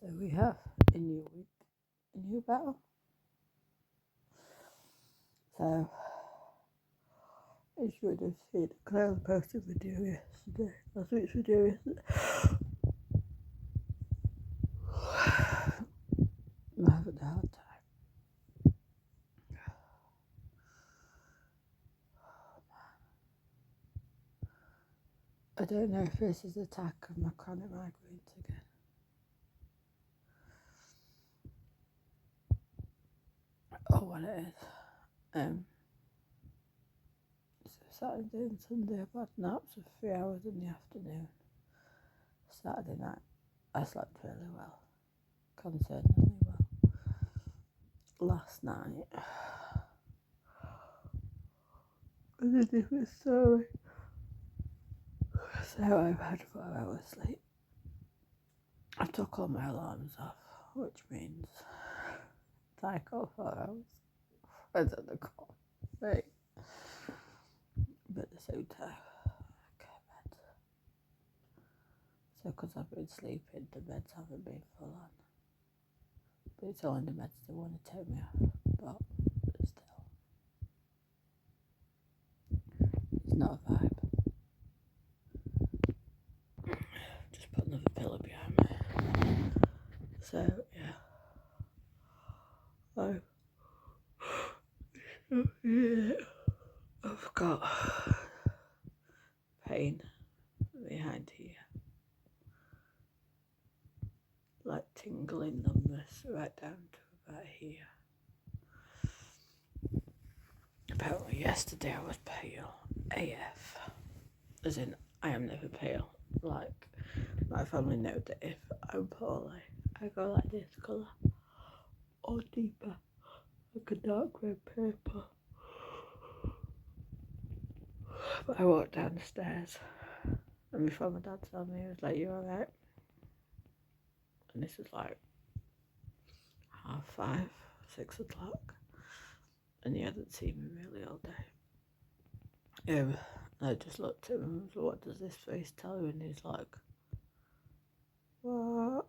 So we have a new week, a new battle. So, as you would have seen, Claire posted a video yesterday, last week's video yesterday. I'm having a hard time. I don't know if this is an attack of my chronic migraines again. Or what it is. So Saturday and Sunday I've had naps of 3 hours in the afternoon. Saturday night I slept really well. Concerningly well. Last night was a different story. So I've had 4 hours sleep. I took all my alarms off, which means that I got 4 hours. I don't know, right? But at the same time, I can't bed. So because I've been sleeping, the meds haven't been full on. But it's only the meds that want to take me off. But still, it's not a vibe. Just put another pillow behind me. So yeah. I've got pain behind here, like tingling numbness right down to about here. Apparently yesterday I was pale AF, as in I am never pale. Like my family know that if I'm poorly I go like this colour or deeper, like a dark red paper. But I walked down the stairs and before my dad saw me he was like, "You alright?" And this was like 5:30, 6 o'clock, and he hadn't seen me really all day. I just looked at him and was like, "What does this face tell you?" And he's like, "What?"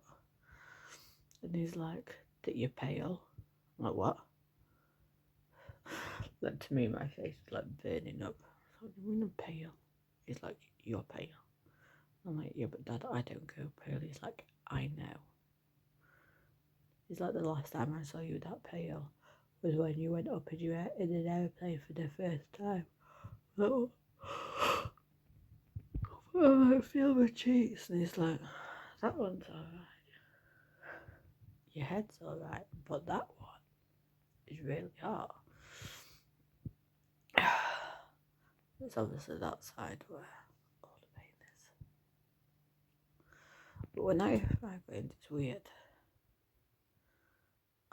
And he's like, "That you're pale." I'm like, "What?" Then to me my face was like burning up. I was like, "What do you mean I'm pale?" He's like, "You're pale." I'm like, "Yeah, but Dad, I don't go pale." He's like, "I know." He's like, "The last time I saw you that pale was when you went up in an airplane for the first time." Oh, I feel my cheeks. And he's like, "That one's alright. Your head's alright, but that one is really hot." It's obviously that side where all the pain is. But when I have migraines, it's weird.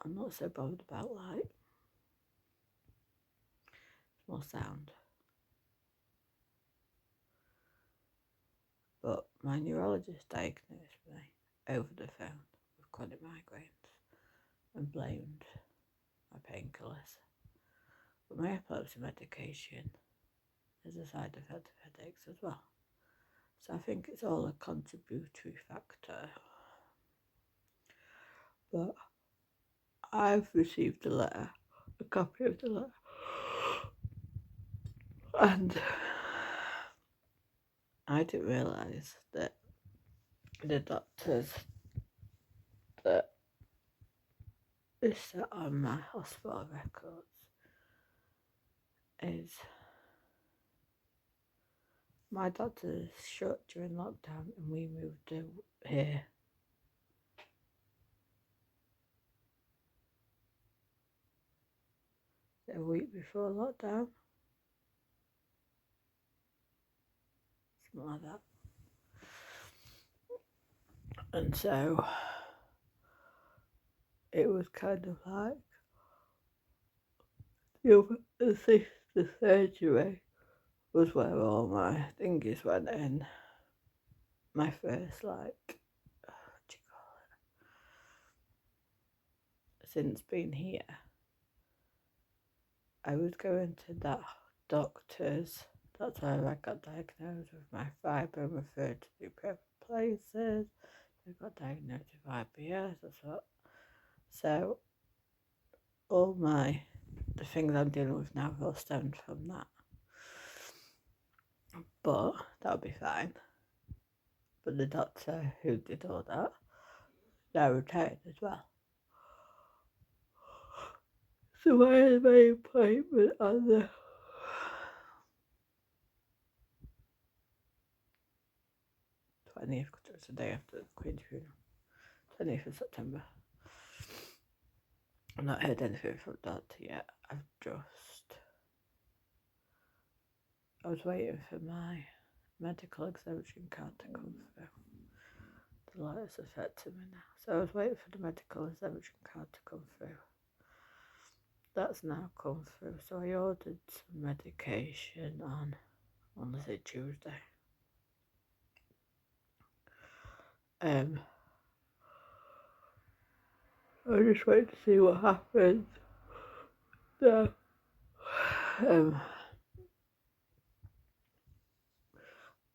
I'm not so bothered about light. It's more sound. But my neurologist diagnosed me over the phone with chronic migraines and blamed my painkillers. But my epilepsy medication is a side effect of headaches as well. So I think it's all a contributory factor. But I've received a copy of the letter, and I didn't realise that the doctors that is set on my hospital records is my doctor's shut during lockdown and we moved to here a week before lockdown, something like that. And so it was kind of like the surgery was where all my thingies went in. My first, what do you call it? Since being here, I was going to that doctor's. That's where I got diagnosed with my fibre and referred to the appropriate places. I got diagnosed with IBS. So all the things I'm dealing with now all stemmed from that. But that'll be fine. But the doctor who did all that, now retired as well. So I had my appointment on the 20th, because it was the day after the Queen's funeral. 20th of September. I've not heard anything from the doctor yet. I was waiting for my medical exemption card to come through. The light's affecting me now. So I was waiting for the medical exemption card to come through. That's now come through. So I ordered some medication on was it Tuesday? I just wait to see what happens. So,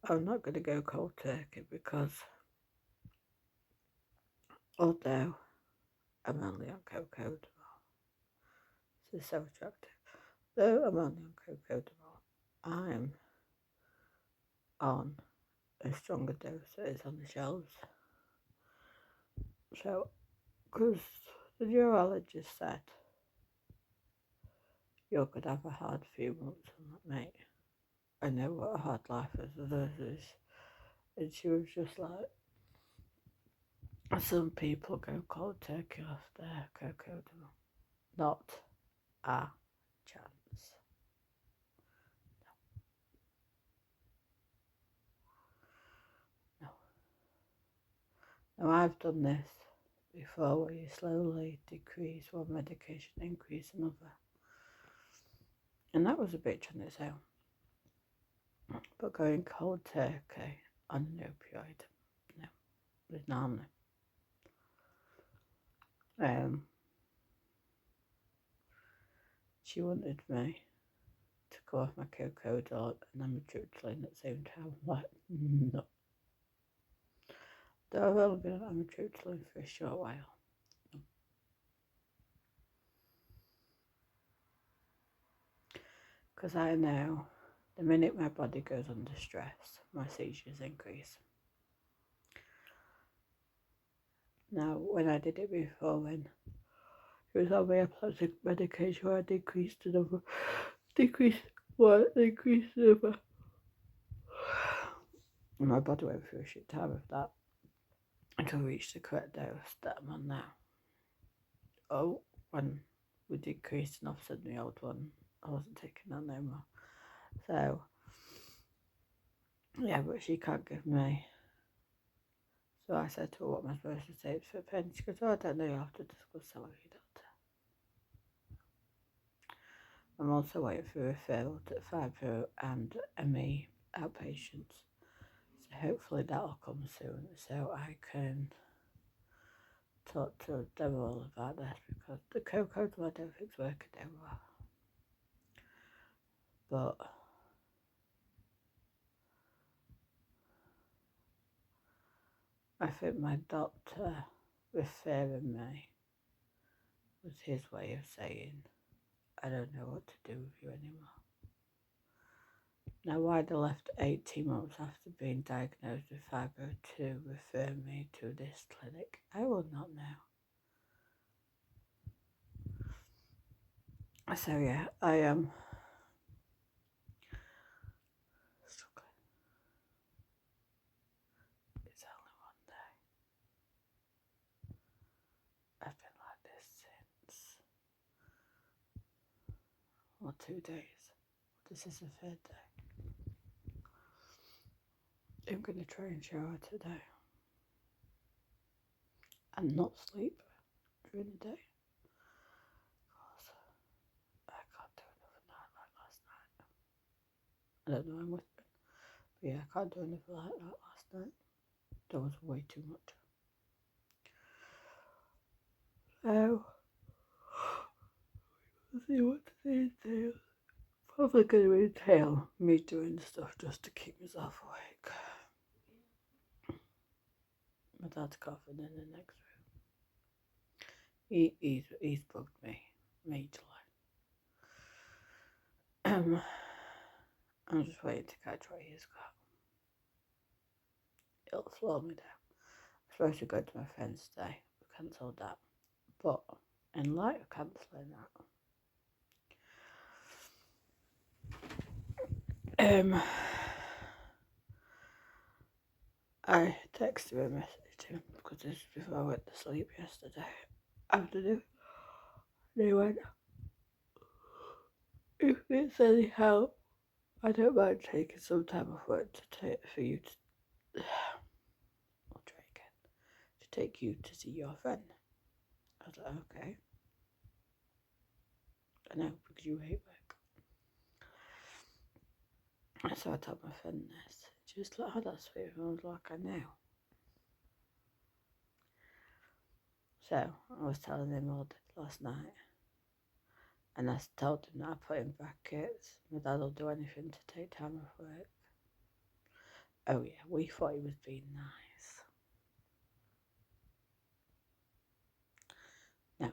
I'm not going to go cold turkey because although I'm only on Cocodamol, this is so attractive. Though I'm only on Cocodamol, I'm on a stronger dose that is on the shelves. So, because the neurologist said you're going to have a hard few months on that, mate. I know what a hard life is. And she was just like, some people go cold turkey off their Cocodamol. Not a chance. No. Now I've done this before where you slowly decrease one medication, increase another. And that was a bitch on its own. But going cold turkey on an opioid, no, there's no harm there. She wanted me to go off my Cocodamol and amitriptyline at the same time. I'm like, no. Though I've only been on amitriptyline for a short while. No. Because I know the minute my body goes under stress, my seizures increase. Now, when I did it before, when it was on my epileptic medication, I decreased the number. And my body went through a shit time of that until I reached the correct dose that I'm on now. Oh, when we decreased and offset the old one, I wasn't taking that no more. So, yeah, but she can't give me. So I said to her, what am I supposed to say for a pen? She goes, oh, I don't know, you'll have to discuss that with your doctor. I'm also waiting for a referral to Fibro and ME outpatients. So hopefully that'll come soon so I can talk to them all about this, because the Cocodamol I don't think's working too well. But I think my doctor referring me was his way of saying, I don't know what to do with you anymore. Now, why they left 18 months after being diagnosed with fibro to refer me to this clinic, I will not know. So yeah, I am struggling. It's only one day. I've been like this since, 2 days. This is the 3rd day. I'm going to try and shower today and not sleep during the day, because I can't do another night like last night. I don't know, I'm whispering, but yeah, I can't do another night like last night. That was way too much. So, let's see what today's entails. Probably going to entail me doing stuff just to keep myself awake. My dad's coughing in the next room. He's bugged me majorly. I'm just waiting to catch what he's got. It'll slow me down. I'm supposed to go to my friend's today. We cancelled that. But in light of cancelling that, I texted him and messaged him because this is before I went to sleep yesterday afternoon. And he went, if it's any help, I don't mind taking some time off work for you to. I'll try again. To take you to see your friend. I was like, okay. I know, because you hate work. And so I told my friend this. She was like, oh, that's sweet. And I was like, I know. So I was telling him all this last night. And I told him that I put in brackets, my dad will do anything to take time off work. Oh yeah, we thought he was being nice. No.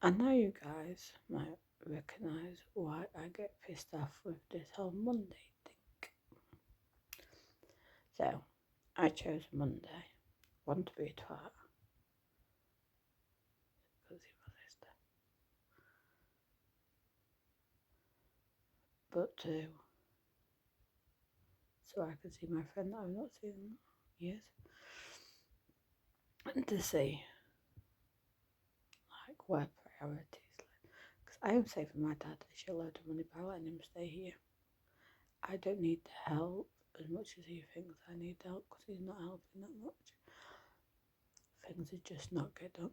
I know you guys might recognise why I get pissed off with this whole Monday thing. So, I chose Monday. One, to be a twat. Because he's my sister. But two, so I could see my friend that I've not seen in years. And to see, like, where priorities lie. Because I am saving my dad a shitload of money by letting him stay here. I don't need the help as much as he thinks I need help because he's not helping that much. Things are just not get done.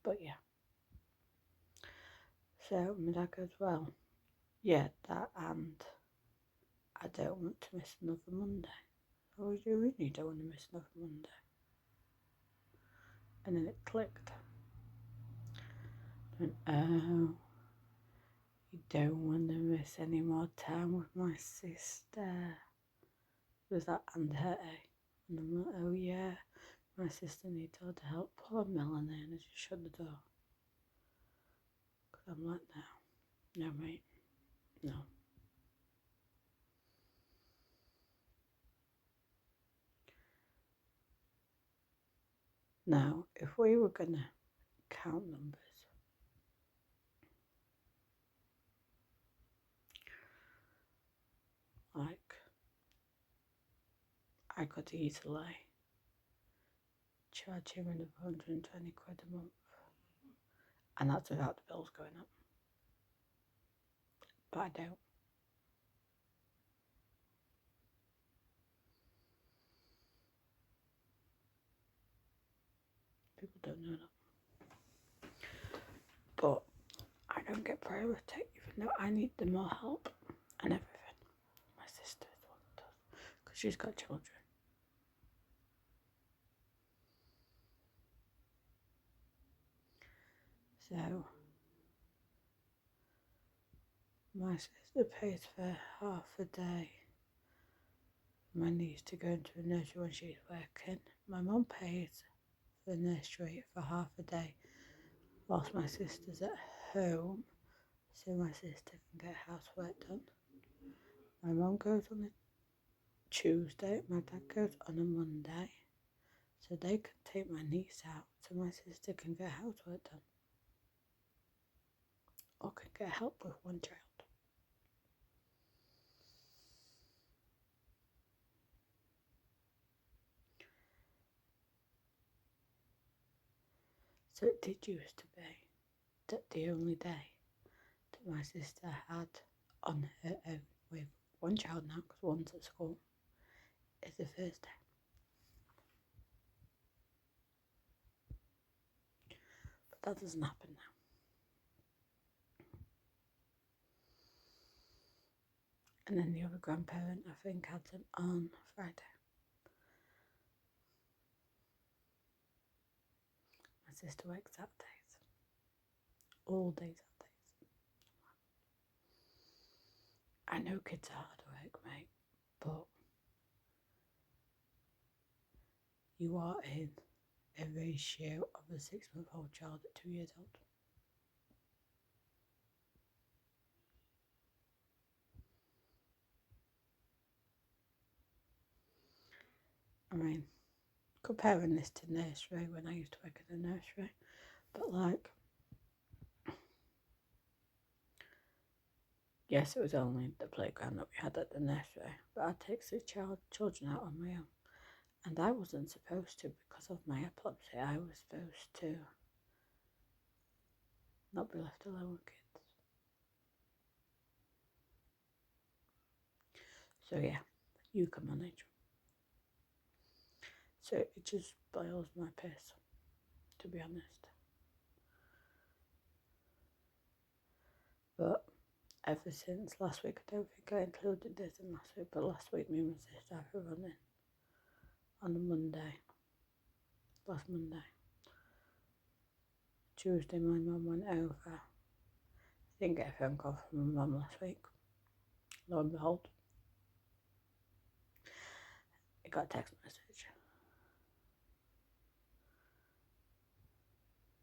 But yeah. So my dad goes, well, yeah, that and I don't want to miss another Monday. What do you mean you don't want to miss another Monday? And then it clicked. I went, oh, you don't want to miss any more time with my sister. Was that and her? And I'm like, oh yeah, my sister needs all the help. Poor Melanie, and I just shut the door. Because I'm like, no, mate, no. Now, if we were going to count numbers, like, I could easily charge him another 120 quid a month. And that's without the bills going up. But I don't. People don't know that. But I don't get priority, even though I need the more help and everything. My sister is the one that does, because she's got children. So, my sister pays for half a day. My niece to go into a nursery when she's working. My mum pays for the nursery for half a day whilst my sister's at home, so my sister can get housework done. My mum goes on a Tuesday, my dad goes on a Monday, so they can take my niece out so my sister can get housework done. Or can get help with one child. So it did used to be that the only day that my sister had on her own with one child now, because one's at school, is the Thursday. But that doesn't happen now. And then the other grandparent, I think, had them on Friday. My sister works Saturdays. All day Saturdays. I know kids are hard work, mate, but you are in a ratio of a 6-month-old child at 2 years old. I mean, comparing this to nursery when I used to work in a nursery, but like, yes, it was only the playground that we had at the nursery, but I'd take 6 children out on my own. And I wasn't supposed to because of my epilepsy. I was supposed to not be left alone with kids. So yeah, you can manage. So it just boils my piss, to be honest. But ever since last week, I don't think I included this in last week, but last week me and my sister were running on a Monday. Last Monday. Tuesday my mum went over. I didn't get a phone call from my mum last week. Lo and behold, I got a text message.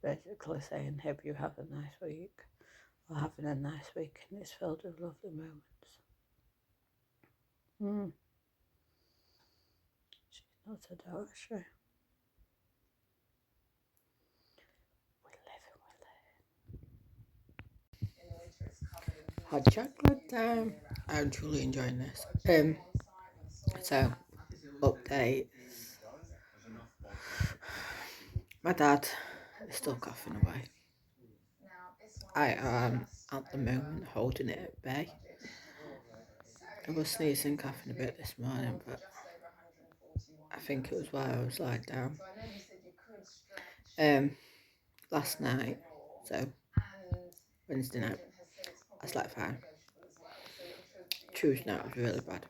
Basically saying, hope you have a nice week. Or having a nice week and it's filled with lovely moments. She's not a daughter, is she? Hot chocolate time. I'm truly enjoying this. So update. My dad is still coughing away. I am at the moment holding it at bay. I was sneezing, coughing a bit this morning, but I think it was while I was lying down. Last night, so Wednesday night, I slept fine. Tuesday night was really bad.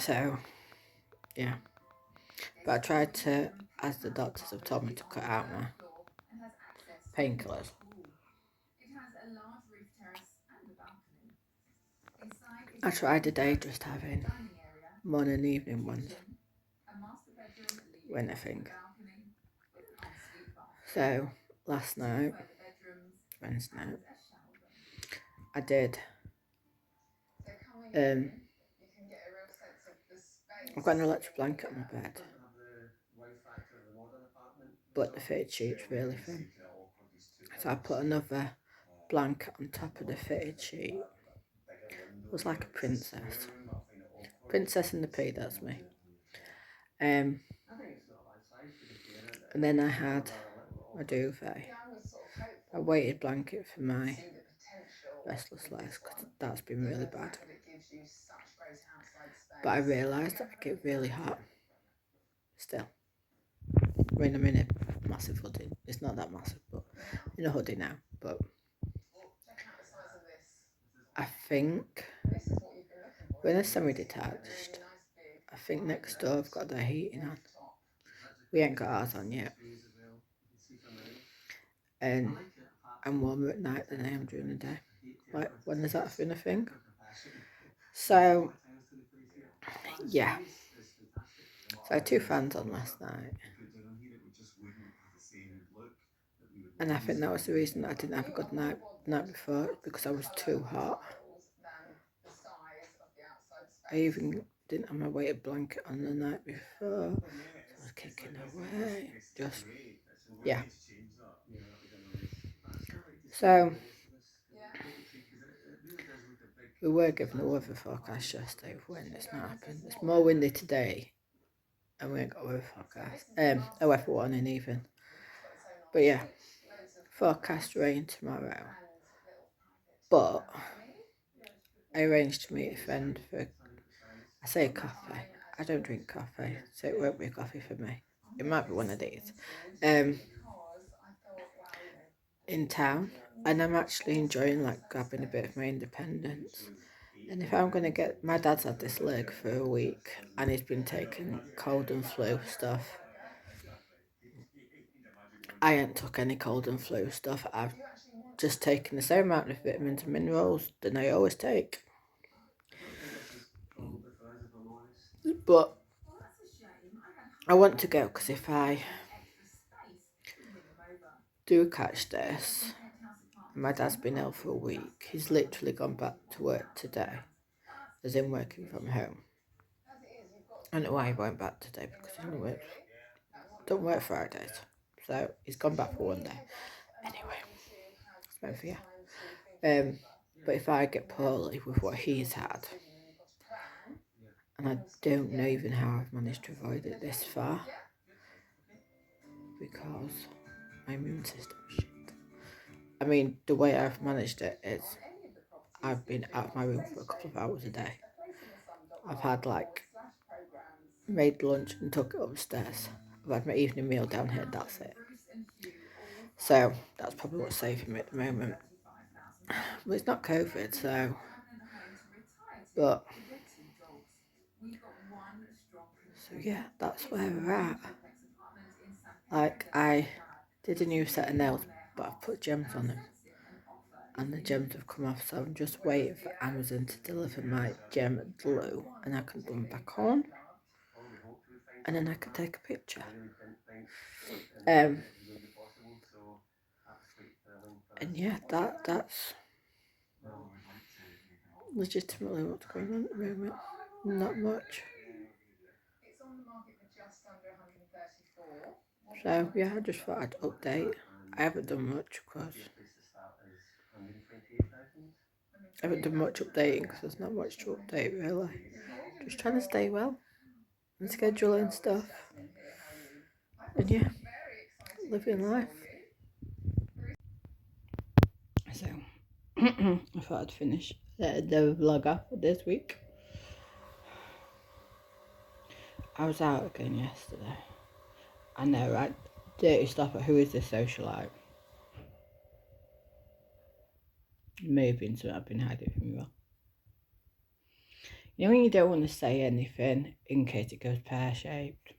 So, yeah. But I tried to, as the doctors have told me, to cut out my painkillers. I tried a day just having morning and evening ones. When I think. So last night, Wednesday night, I did. I've got an electric blanket on my bed, but the fitted sheet's really thin. So I put another blanket on top of the fitted sheet. It was like a princess. Princess in the P, that's me. And then I had my duvet, a weighted blanket for my restless legs because that's been really bad. But I realised that I get really hot still. I mean, I'm in a massive hoodie. It's not that massive, but I'm in a hoodie now. But I think when it's semi-detached, I think next door I've got their heating on. We ain't got ours on yet. And I'm warmer at night than I am during the day. Like, when has that been a thing? So, yeah. So I had 2 fans on last night. And I think that was the reason that I didn't have a good night before, because I was too hot. I even didn't have my weighted blanket on the night before. So I was kicking away. Just, yeah. So, we were given a weather forecast yesterday of when it's not happened. It's more windy today, and we ain't got a weather forecast. A weather warning even. But yeah, forecast rain tomorrow. But I arranged to meet a friend for, I say coffee. I don't drink coffee, so it won't be a coffee for me. It might be one of these. In town, and I'm actually enjoying like grabbing a bit of my independence. And if I'm going to get, my dad's had this leg for a week and he's been taking cold and flu stuff. I ain't took any cold and flu stuff. just taking the same amount of vitamins and minerals than I always take. But I want to go because if I do catch this, my dad's been ill for a week. He's literally gone back to work today, as in working from home. I don't know why he went back today because he don't work Fridays. So he's gone back for one day. Anyway, it's both for you. But if I get poorly with what he's had, and I don't know even how I've managed to avoid it this far, because my immune system is shit. I mean, the way I've managed it is I've been out of my room for a couple of hours a day. I've had made lunch and took it upstairs. I've had my evening meal down here, that's it. So that's probably what's saving me at the moment. But it's not COVID, so yeah, that's where we're at. I did a new set of nails, but I've put gems on them. And the gems have come off, so I'm just waiting for Amazon to deliver my gem glue, and I can put them back on, and then I can take a picture. And yeah, that's legitimately what's going on at the moment. Not much. So yeah, I just thought I'd update. I haven't done much because updating because there's not much to update really. Just trying to stay well and scheduling stuff. And yeah, living life. So I thought I'd finish the vlog off for this week. I was out again yesterday. I know, right? Dirty stuff, but who is this socialite? It may have been something I've been hiding from you all. You know when you don't want to say anything in case it goes pear-shaped?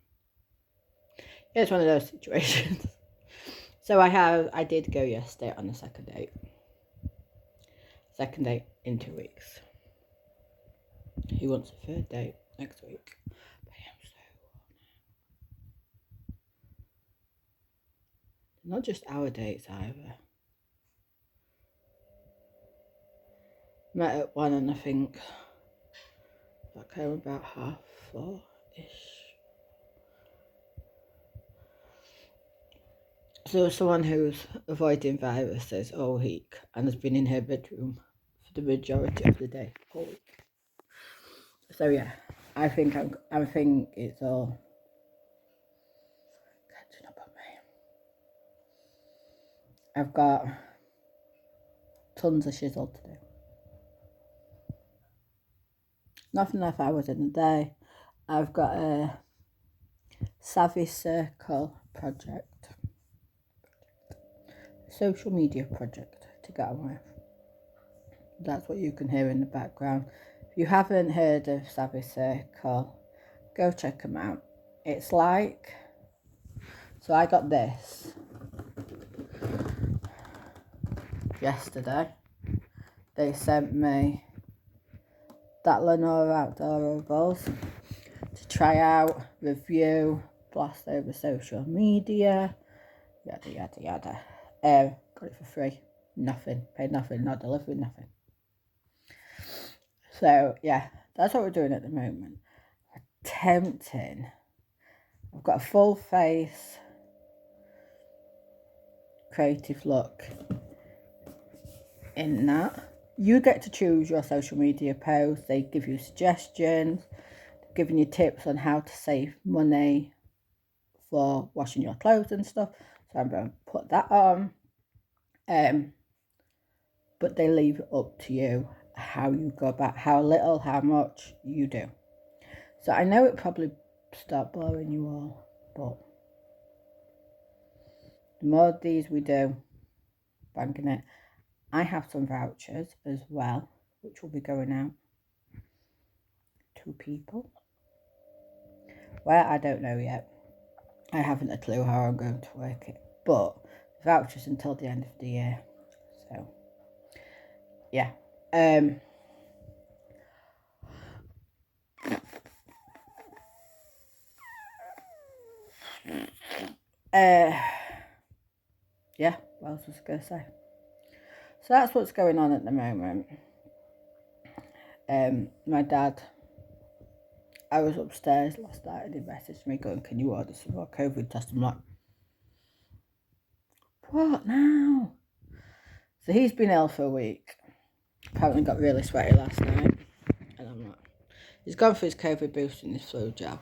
Yeah, it's one of those situations. So I did go yesterday on the second date. Second date in 2 weeks. He wants a third date next week. But I am so not just our dates either. Met at 1 and I think back home about 4:30ish. So someone who's avoiding viruses all week and has been in her bedroom for the majority of the day all week. So yeah, I think it's all catching up on me. I've got tons of shizzle to do. Nothing enough hours in the day. I've got a Savvy Circle project, a social media project to get on with. That's what you can hear in the background. If you haven't heard of Savvy Circle, go check them out. It's so I got this yesterday. They sent me that Lenora Outdoor Balls to try out, review, blast over social media, yada yada yada. Got it for free. Nothing. Paid nothing, no delivery, nothing. So yeah, that's what we're doing at the moment. Attempting. I've got a full face creative look in that. You get to choose your social media posts. They give you suggestions, giving you tips on how to save money for washing your clothes and stuff. So I'm going to put that on. But they leave it up to you how you go about, how little, how much you do. So I know it probably start boring you all, but the more of these we do, banking it. I have some vouchers as well, which will be going out to people. Where, I don't know yet. I haven't a clue how I'm going to work it, but vouchers until the end of the year. So, yeah. Yeah, what else was I going to say? So that's what's going on at the moment. My dad, I was upstairs last night and he messaged me going, can you order some more COVID tests? I'm like, what now? So he's been ill for a week. Apparently got really sweaty last night. And I'm like, he's gone for his COVID booster and his flu jab.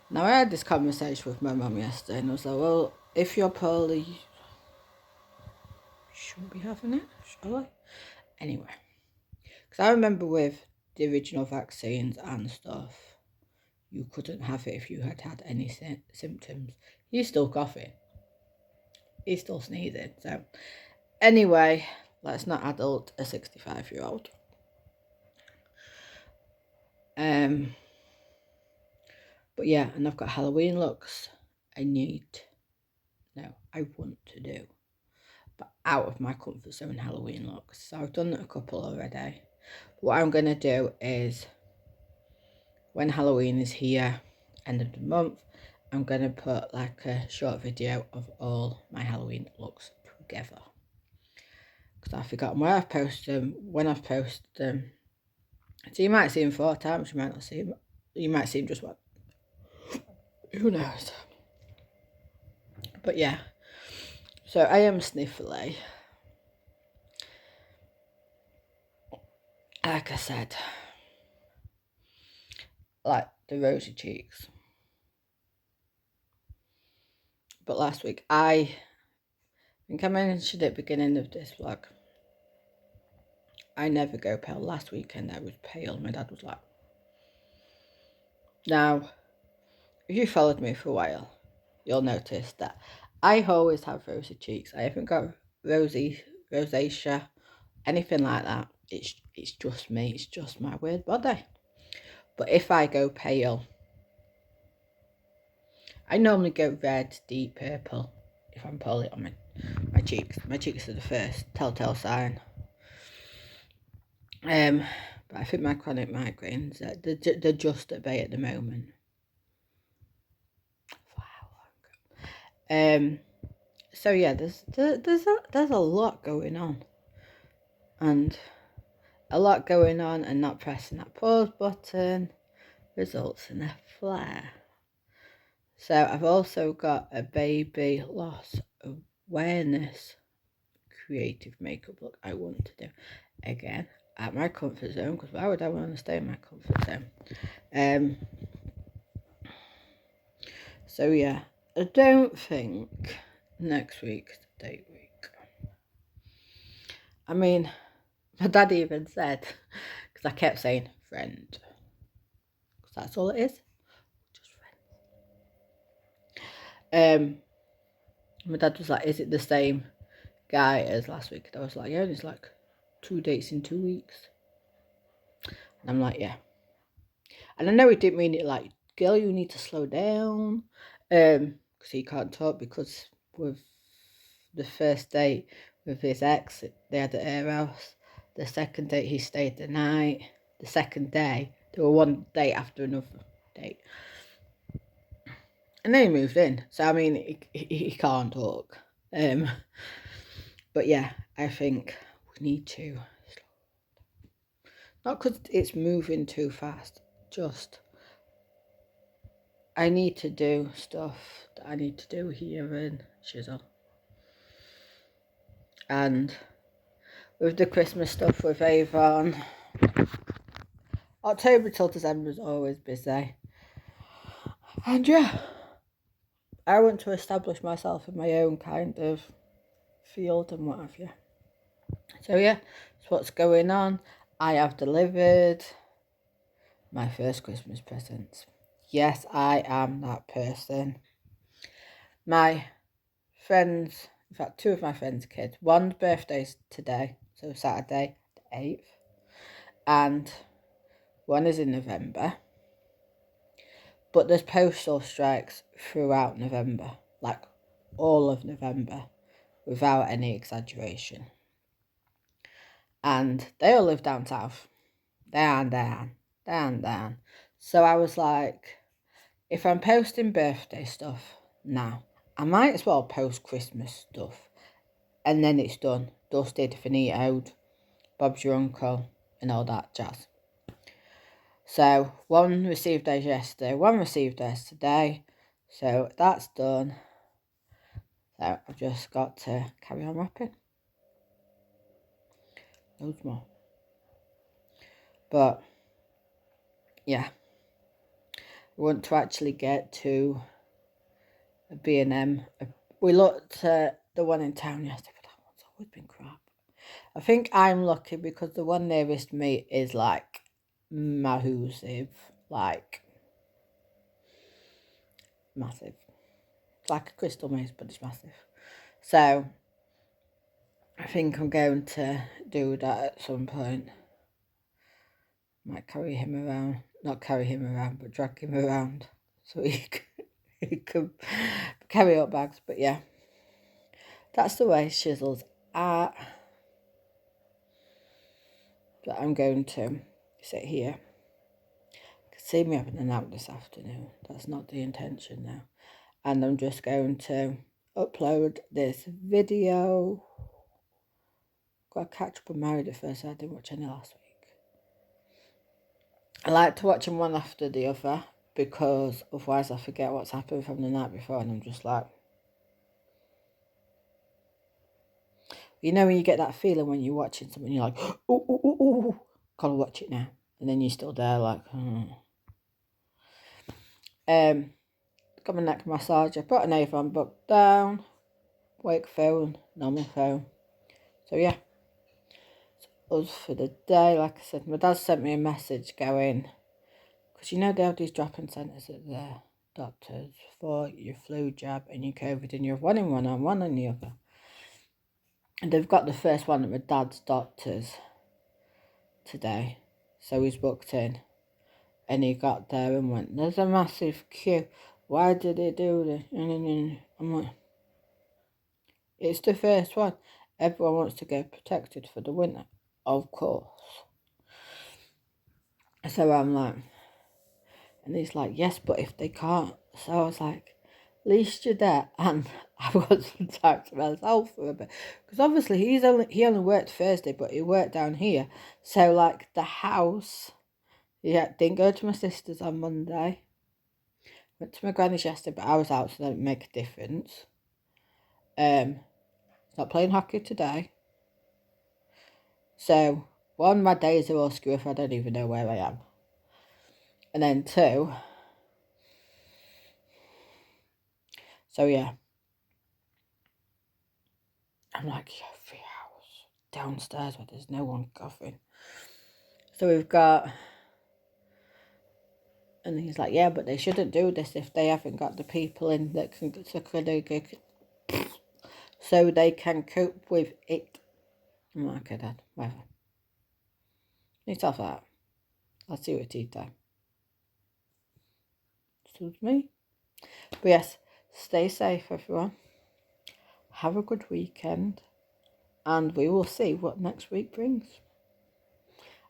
Now I had this conversation with my mum yesterday and I was like, well, if you're poorly, you shouldn't be having it, shall I? Anyway, because I remember with the original vaccines and stuff, you couldn't have it if you had had any symptoms. He's still coughing. He's still sneezing. So, anyway, let's not adult a 65-year-old. But yeah, and I've got Halloween looks I want to do. But out of my comfort zone Halloween looks. So I've done a couple already. What I'm going to do is, when Halloween is here, end of the month, I'm going to put like a short video of all my Halloween looks together. Because I've forgotten where I've posted them, when I've posted them. So you might see them 4 times, you might not see them. You might see them just one. Who knows? But yeah. So I am sniffly. Like I said. Like the rosy cheeks. But last week, I think I mentioned at the beginning of this vlog, I never go pale. Last weekend I was pale. My dad was like, now, if you followed me for a while, you'll notice that I always have rosy cheeks. I haven't got rosacea, anything like that. It's just me. It's just my weird body. But if I go pale, I normally go red, deep purple if I'm poorly on my cheeks. My cheeks are the first telltale sign. But I think my chronic migraines, they're just at bay at the moment. For how long? So yeah, there's a lot going on, and not pressing that pause button results in a flare. So I've also got a baby loss awareness creative makeup look I want to do again at my comfort zone, because why would I want to stay in my comfort zone? So yeah, I don't think next week's the date week. I mean, my dad even said, because I kept saying friend, because that's all it is, just friends. My dad was like, is it the same guy as last week? And I was like, yeah, and it's like 2 dates in 2 weeks. And I'm like, yeah. And I know he didn't mean it like, girl, you need to slow down. Because he can't talk, because with the first date with his ex, they had the air house. The second date, he stayed the night. The second day, they were one date after another date. And then he moved in. So, I mean, he can't talk. But yeah, I think we need to slow. Not because it's moving too fast, just I need to do stuff that I need to do here in Chisel. And with the Christmas stuff with Avon, October till December is always busy. And yeah, I want to establish myself in my own kind of field and what have you. So yeah, that's what's going on. I have delivered my first Christmas presents. Yes, I am that person. My friends, in fact, 2 of my friends' kids, one's birthday's today, so Saturday the 8th, and one is in November. But there's postal strikes throughout November, like all of November, without any exaggeration. and they all live down south. Down. So I was like, if I'm posting birthday stuff now, I might as well post Christmas stuff. And then it's done. Dusted, finitoed, Bob's your uncle, and all that jazz. So, one received theirs yesterday, one received theirs today. So, that's done. So, I've just got to carry on wrapping. Loads more. But, yeah. We want to actually get to a B&M. We looked at the one in town yesterday, but that one's always been crap. I think I'm lucky because the one nearest me is like massive, like massive. It's like a Crystal Maze, but it's massive. So I think I'm going to do that at some point. Might carry him around, not carry him around, but drag him around so he can carry up bags. But yeah, that's the way Shizzle's at. But I'm going to sit here. You can see me having a nap this afternoon. That's not the intention now. And I'm just going to upload this video. Got to catch up on Married at First Sight. I didn't watch any last week. I like to watch them one after the other because otherwise I forget what's happened from the night before and I'm just like... You know when you get that feeling when you're watching something, you're like, oh, gotta watch it now. And then you're still there like, Got my neck massage. I put an Avon book down. Wake phone, normal phone. So yeah, it's us for the day. Like I said, my dad sent me a message going, because you know they have these drop-in centres at the doctors for your flu jab and your COVID, and you have one in one and one in the other. And they've got the first one at my dad's doctor's today. So he's booked in. And he got there and went, there's a massive queue. Why did they do this? And I'm like, it's the first one. Everyone wants to get protected for the winter, of course. So I'm like, and he's like, yes, but if they can't. So I was like, at least you're there. And I got some time to myself for a bit. Because obviously he only worked Thursday, but he worked down here. So like the house, yeah, didn't go to my sister's on Monday. Went to my granny's yesterday, but I was out, so that didn't make a difference. Not playing hockey today. So, one, my days are all screwy if I don't even know where I am. And then two, so yeah. I'm like, yeah, free house downstairs where there's no one coughing. So we've got, and he's like, yeah, but they shouldn't do this if they haven't got the people in that can, so they can cope with it. I'm like, okay, Dad, whatever. It's off that. I'll see you at tea time. Suits me. But yes, stay safe, everyone. Have a good weekend. And we will see what next week brings.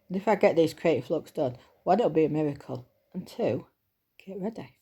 And if I get these creative looks done, one, it'll be a miracle. And two, get ready.